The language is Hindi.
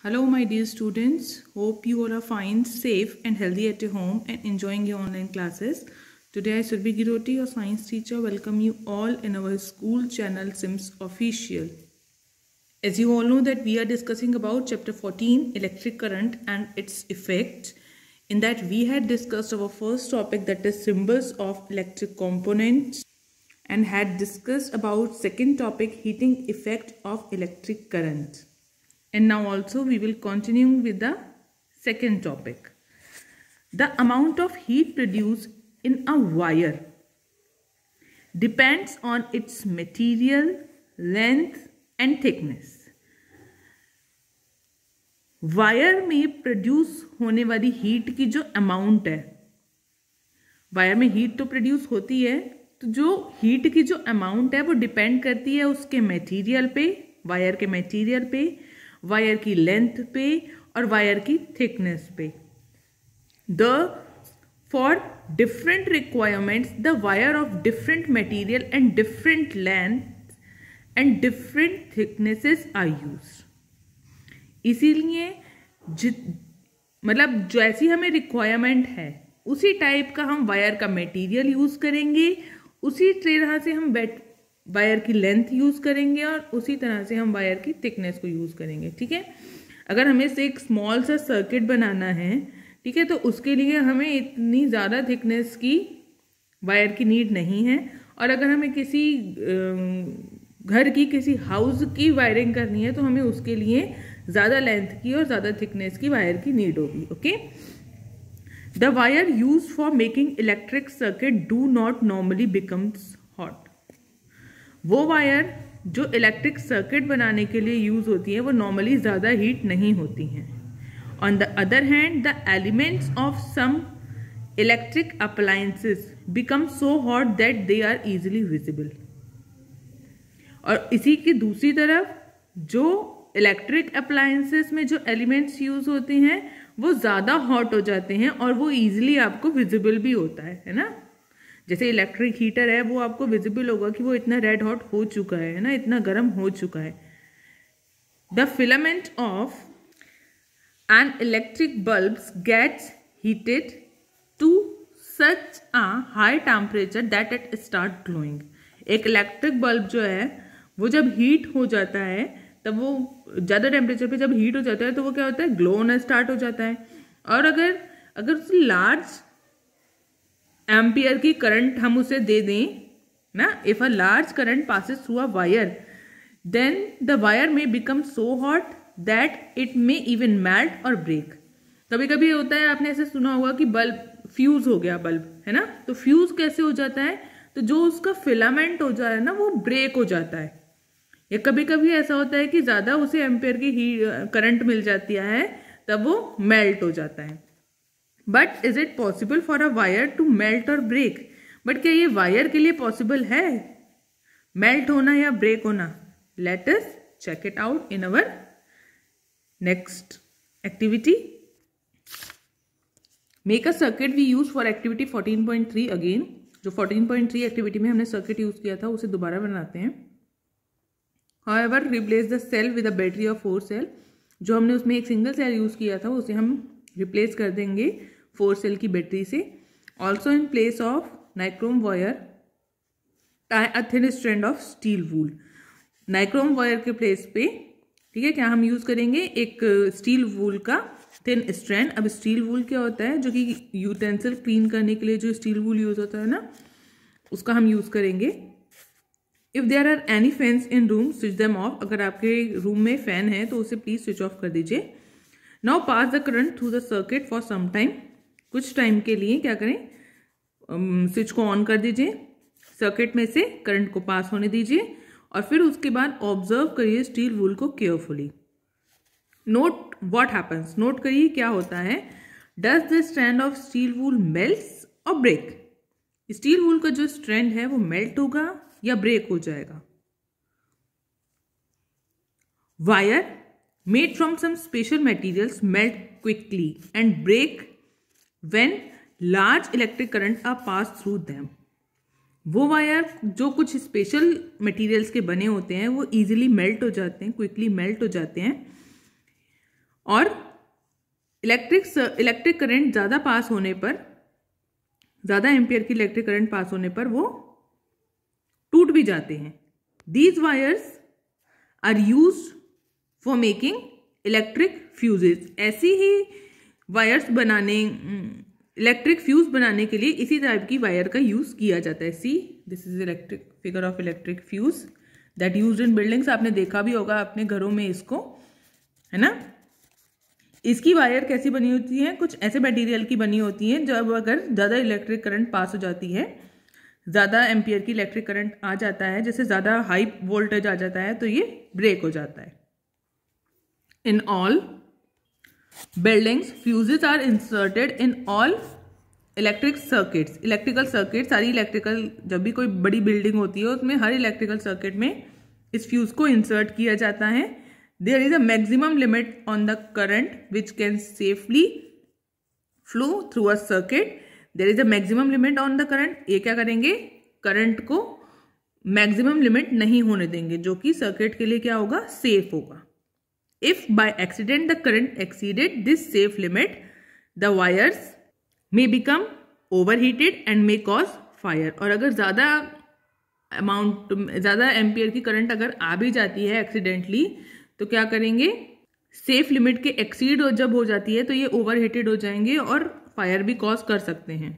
Hello, my dear students. Hope you all are fine, safe, and healthy at your home and enjoying your online classes. Today, I, Surbhi Giroti, your science teacher, welcome you all in our school channel Sims Official. As you all know that we are discussing about chapter 14, electric current and its effects. In that, we had discussed our first topic, that is symbols of electric components, and had discussed about second topic, heating effect of electric current. And now also we will continue with the second topic. The amount of heat produced in a wire depends on its material, length and thickness. Wire में प्रोड्यूस होने वाली हीट की जो अमाउंट है, वायर में हीट तो प्रोड्यूस होती है, तो जो हीट की जो अमाउंट है वो डिपेंड करती है उसके मटेरियल पे, वायर के मटेरियल पे, वायर की लेंथ पे और वायर की थिकनेस पे. For different requirements the wire of different material and different length and different thicknesses are used. इसीलिए मतलब जैसी हमें रिक्वायरमेंट है उसी टाइप का हम वायर का मटेरियल यूज करेंगे, उसी तरह से हम वायर की लेंथ यूज करेंगे और उसी तरह से हम वायर की थिकनेस को यूज करेंगे. ठीक है, अगर हमें से एक स्मॉल सा सर्किट बनाना है, ठीक है, तो उसके लिए हमें इतनी ज़्यादा थिकनेस की वायर की नीड नहीं है. और अगर हमें किसी घर की किसी हाउस की वायरिंग करनी है तो हमें उसके लिए ज़्यादा लेंथ की और ज़्यादा थिकनेस की वायर की नीड होगी. Okay, the wire use for making electric circuit do not normally becomes hot. वो वायर जो इलेक्ट्रिक सर्किट बनाने के लिए यूज होती है वो नॉर्मली ज़्यादा हीट नहीं होती हैं. On the other hand the elements of some electric appliances become so hot that they are easily visible. और इसी की दूसरी तरफ जो इलेक्ट्रिक अप्लायंसेस में जो एलिमेंट्स यूज होते हैं वो ज़्यादा हॉट हो जाते हैं और वो ईजिली आपको विजिबल भी होता है ना. जैसे इलेक्ट्रिक हीटर है वो आपको विजिबल होगा कि वो इतना रेड हॉट हो चुका है ना, इतना गर्म हो चुका है. The filament of an electric bulbs gets heated to such a high temperature that it start glowing. एक इलेक्ट्रिक बल्ब जो है वो जब हीट हो जाता है तब वो ज़्यादा टेम्परेचर पे जब हीट हो जाता है तो वो क्या होता है, ग्लो होना स्टार्ट हो जाता है. और अगर लार्ज एम्पियर की करंट हम उसे दे दें ना, if a large current passes through a wire then the wire may become so hot that it may even melt और ब्रेक. कभी कभी होता है, आपने ऐसे सुना होगा कि बल्ब फ्यूज हो गया, बल्ब है ना, तो फ्यूज कैसे हो जाता है, तो जो उसका फिलामेंट हो जाए ना वो ब्रेक हो जाता है. या कभी कभी ऐसा होता है कि ज्यादा उसे एम्पियर की करंट मिल जाती है तब वो मेल्ट हो जाता है. But is it possible for a wire to melt और ब्रेक. बट क्या ये वायर के लिए पॉसिबल है मेल्ट होना या ब्रेक होना? Let us check it out in our next activity. Make a circuit we use for activity 14.3. Again जो 14.3 एक्टिविटी में हमने सर्किट यूज किया था उसे दोबारा बनाते हैं. However, replace the cell with a battery of 4 cell. जो हमने उसमें एक सिंगल सेल यूज किया था उसे हम रिप्लेस कर देंगे 4 सेल की बैटरी से. Also in place of nichrome wire tie a thin strand of steel wool. Nichrome wire के प्लेस पे, ठीक है, क्या हम यूज करेंगे, एक स्टील वूल का थिन स्ट्रैंड. अब स्टील वूल क्या होता है, जो कि यूटेंसिल क्लीन करने के लिए जो स्टील वूल यूज होता है ना, उसका हम यूज करेंगे. If there are any fans in room switch them off. अगर आपके रूम में फैन है तो उसे प्लीज स्विच ऑफ कर दीजिए. Now pass the current through the circuit for some time. कुछ टाइम के लिए क्या करें, स्विच को ऑन कर दीजिए, सर्किट में से करंट को पास होने दीजिए और फिर उसके बाद ऑब्जर्व करिए स्टील वूल को carefully. Note what happens. Note करिए क्या होता है. Does the strand of steel wool melts और ब्रेक. स्टील वूल का जो स्ट्रैंड है वो मेल्ट होगा या ब्रेक हो जाएगा. Wire made from some special materials melt quickly and break when large electric current are pass through them. वो वायर जो कुछ स्पेशल मटेरियल्स के बने होते हैं वो इजीली मेल्ट हो जाते हैं, क्विकली मेल्ट हो जाते हैं और इलेक्ट्रिक करंट ज़्यादा पास होने पर, ज़्यादा एम्पियर की इलेक्ट्रिक करंट पास होने पर वो टूट भी जाते हैं। These wires are used for making electric fuses. ऐसी ही वायर्स बनाने, इलेक्ट्रिक फ्यूज बनाने के लिए इसी टाइप की वायर का यूज किया जाता है। See this is electric figure of electric fuse that used in buildings. आपने देखा भी होगा अपने घरों में इसको, है ना। इसकी वायर कैसी बनी होती है, कुछ ऐसे मटेरियल की बनी होती है जब अगर ज़्यादा इलेक्ट्रिक करंट पास हो जाती है, ज़्यादा एम्पियर की इलेक्ट्रिक करंट आ जाता है, जैसे ज़्यादा हाई वोल्टेज आ जाता है, तो ये ब्रेक हो जाता है। In all buildings fuses are inserted in all electric circuits. Electrical circuit, सारी इलेक्ट्रिकल, जब भी कोई बड़ी बिल्डिंग होती है उसमें हर इलेक्ट्रिकल सर्किट में इस फ्यूज को इंसर्ट किया जाता है। There is a maximum limit on the current which can safely flow through a circuit. There is a maximum limit on the current. ये क्या करेंगे, करंट को मैक्सिमम लिमिट नहीं होने देंगे, जो कि सर्किट के लिए क्या होगा, सेफ होगा। If by accident the current exceeded this safe limit, the wires may become overheated and may cause fire. और अगर ज़्यादा एम्पियर की करंट अगर आ भी जाती है एक्सीडेंटली, तो क्या करेंगे, सेफ लिमिट के एक्सीड जब हो जाती है तो ये ओवरहीटेड हो जाएंगे और फायर भी कॉज कर सकते हैं।